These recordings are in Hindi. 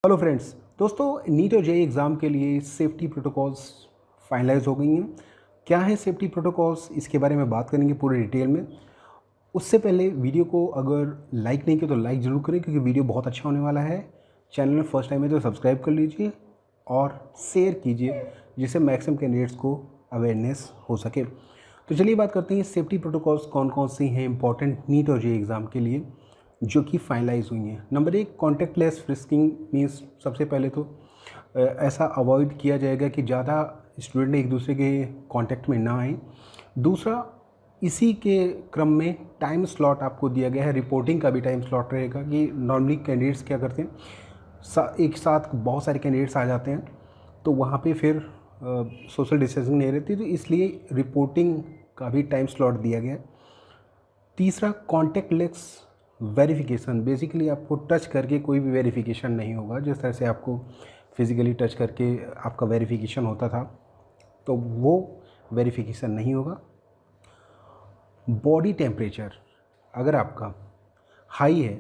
Hello friends. दोस्तों, नीट और जेईई एग्ज़ाम के लिए सेफ्टी प्रोटोकॉल्स फाइनलाइज हो गई हैं। क्या है सेफ्टी प्रोटोकॉल्स, इसके बारे में बात करेंगे पूरे डिटेल में। उससे पहले वीडियो को अगर लाइक नहीं किया तो लाइक ज़रूर करें, क्योंकि वीडियो बहुत अच्छा होने वाला है। चैनल में फर्स्ट टाइम है तो सब्सक्राइब कर लीजिए और शेयर कीजिए, जिससे मैक्सिमम कैंडिडेट्स को अवेयरनेस हो सके। तो चलिए बात करते हैं सेफ्टी प्रोटोकॉल्स कौन कौन से हैं इंपॉर्टेंट नीट और जेईई एग्ज़ाम के लिए, जो कि फाइनलाइज हुई हैं। नंबर 1, कॉन्टैक्टलेस फ्रिस्किंग मीन्स सबसे पहले तो ऐसा अवॉइड किया जाएगा कि ज़्यादा स्टूडेंट एक दूसरे के कांटेक्ट में ना आए। दूसरा, इसी के क्रम में टाइम स्लॉट आपको दिया गया है, रिपोर्टिंग का भी टाइम स्लॉट रहेगा कि नॉर्मली कैंडिडेट्स क्या करते हैं, एक साथ बहुत सारे कैंडिडेट्स आ जाते हैं, तो वहाँ पे फिर सोशल डिस्टेंसिंग नहीं रहती, तो इसलिए रिपोर्टिंग का भी टाइम स्लॉट दिया गया है। तीसरा, कॉन्टैक्टलेस वेरिफिकेशन, बेसिकली आपको टच करके कोई भी वेरिफिकेशन नहीं होगा। जिस तरह से आपको फिज़िकली टच करके आपका वेरिफिकेशन होता था, तो वो वेरिफिकेशन नहीं होगा। बॉडी टेम्परेचर अगर आपका हाई है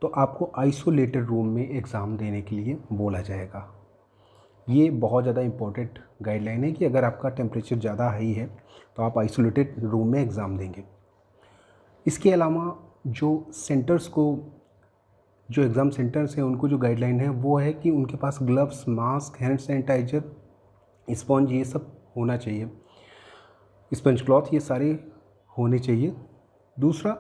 तो आपको आइसोलेटेड रूम में एग्ज़ाम देने के लिए बोला जाएगा। ये बहुत ज़्यादा इम्पोर्टेंट गाइडलाइन है कि अगर आपका टेम्परेचर ज़्यादा हाई है तो आप आइसोलेटेड रूम में एग्ज़ाम देंगे। इसके अलावा जो एग्ज़ाम सेंटर्स हैं उनको जो गाइडलाइन है वो है कि उनके पास gloves, mask, hand sanitiser, sponge, ये सब होना चाहिए। स्पंज क्लॉथ, ये सारे होने चाहिए। दूसरा,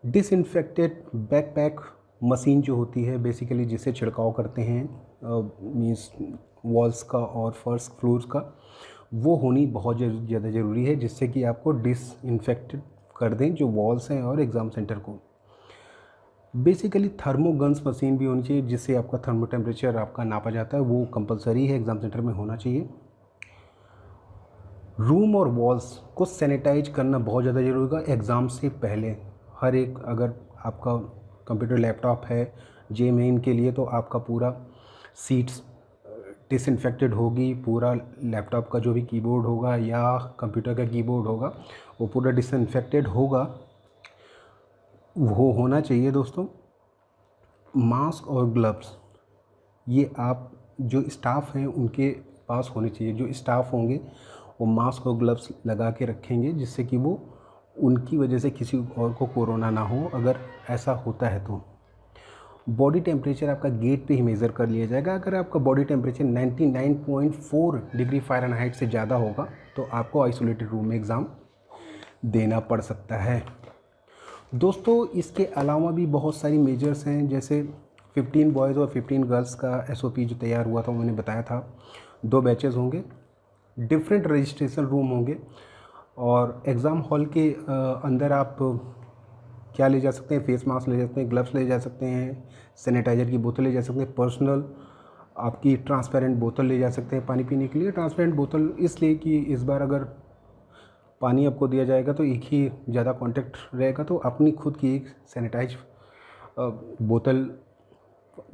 डिसइंफेक्टेड बैकपैक मशीन जो होती है, बेसिकली जिससे छिड़काव करते हैं मीन्स वॉल्स का और फर्स्ट फ्लोर्स का, वो होनी बहुत ज़्यादा ज़रूरी है, जिससे कि आपको डिसइंफेक्टेड कर दें जो वॉल्स हैं और एग्ज़ाम सेंटर को। बेसिकली थर्मोगन्स मशीन भी होनी चाहिए, जिससे आपका थर्मो टेम्परेचर आपका नापा जाता है, वो कंपलसरी है, एग्ज़ाम सेंटर में होना चाहिए। रूम और वॉल्स को सैनिटाइज करना बहुत ज़्यादा ज़रूरी होगा एग्ज़ाम से पहले। हर एक, अगर आपका कंप्यूटर लैपटॉप है जेईई मेन के लिए, तो आपका पूरा सीट्स डिसइंफेक्टेड होगी, पूरा लैपटॉप का जो भी कीबोर्ड होगा या कंप्यूटर का कीबोर्ड होगा वो पूरा डिसइंफेक्टेड होगा, वो होना चाहिए दोस्तों। मास्क और ग्लव्स, ये आप जो स्टाफ हैं उनके पास होने चाहिए। जो स्टाफ होंगे वो मास्क और ग्लव्स लगा के रखेंगे, जिससे कि वो उनकी वजह से किसी और को कोरोना ना हो, अगर ऐसा होता है तो। बॉडी टेम्परेचर आपका गेट पे ही मेज़र कर लिया जाएगा। अगर आपका बॉडी टेम्परेचर 99.4 डिग्री फ़ारेनहाइट से ज़्यादा होगा तो आपको आइसोलेटेड रूम में एग्ज़ाम देना पड़ सकता है। दोस्तों, इसके अलावा भी बहुत सारी मेजर्स हैं, जैसे 15 बॉयज़ और 15 गर्ल्स का एसओपी जो तैयार हुआ था, मैंने बताया था। 2 बैचेस होंगे, डिफरेंट रजिस्ट्रेशन रूम होंगे, और एग्ज़ाम हॉल के अंदर आप क्या ले जा सकते हैं, फेस मास्क ले जा सकते हैं, ग्लव्स ले जा सकते हैं, सैनिटाइज़र की बोतल ले जा सकते हैं, पर्सनल आपकी ट्रांसपेरेंट बोतल ले जा सकते हैं पानी पीने के लिए। ट्रांसपेरेंट बोतल इसलिए कि इस बार अगर पानी आपको दिया जाएगा तो एक ही ज़्यादा कांटेक्ट रहेगा, तो अपनी खुद की एक सैनिटाइज बोतल,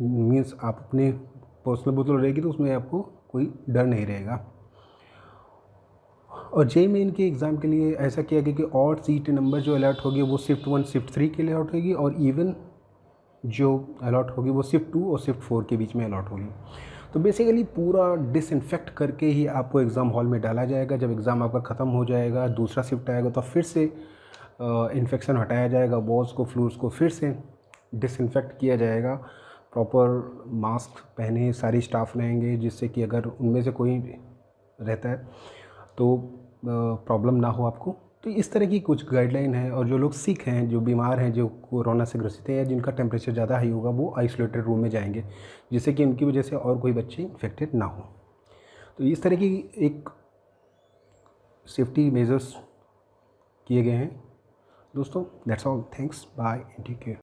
मीन्स आप अपने पर्सनल बोतल रहेगी तो उसमें आपको कोई डर नहीं रहेगा। और जेईई मेन के एग्ज़ाम के लिए ऐसा किया गया कि और सीट नंबर जो अलॉट होगी वो शिफ्ट 1 शिफ्ट 3 के लिए अलॉट होगी, और इवन जो अलॉट होगी वो शिफ्ट 2 और शिफ्ट 4 के बीच में अलॉट होगी। तो बेसिकली पूरा डिसइंफेक्ट करके ही आपको एग्ज़ाम हॉल में डाला जाएगा। जब एग्ज़ाम आपका ख़त्म हो जाएगा, दूसरा शिफ्ट आएगा, तो फिर से इन्फेक्शन हटाया जाएगा, वॉल्स को, फ्लोर्स को फिर से डिसइंफेक्ट किया जाएगा। प्रॉपर मास्क पहने सारे स्टाफ रहेंगे, जिससे कि अगर उनमें से कोई रहता है तो प्रॉब्लम ना हो आपको। तो इस तरह की कुछ गाइडलाइन है, और जो लोग सिक हैं, जो बीमार हैं, जो कोरोना से ग्रसित हैं या जिनका टेम्परेचर ज़्यादा हाई होगा, वो आइसोलेटेड रूम में जाएंगे, जिससे कि उनकी वजह से और कोई बच्चे इन्फेक्टेड ना हो। तो इस तरह की एक सेफ्टी मेजर्स किए गए हैं दोस्तों। That's all, thanks, bye, take care.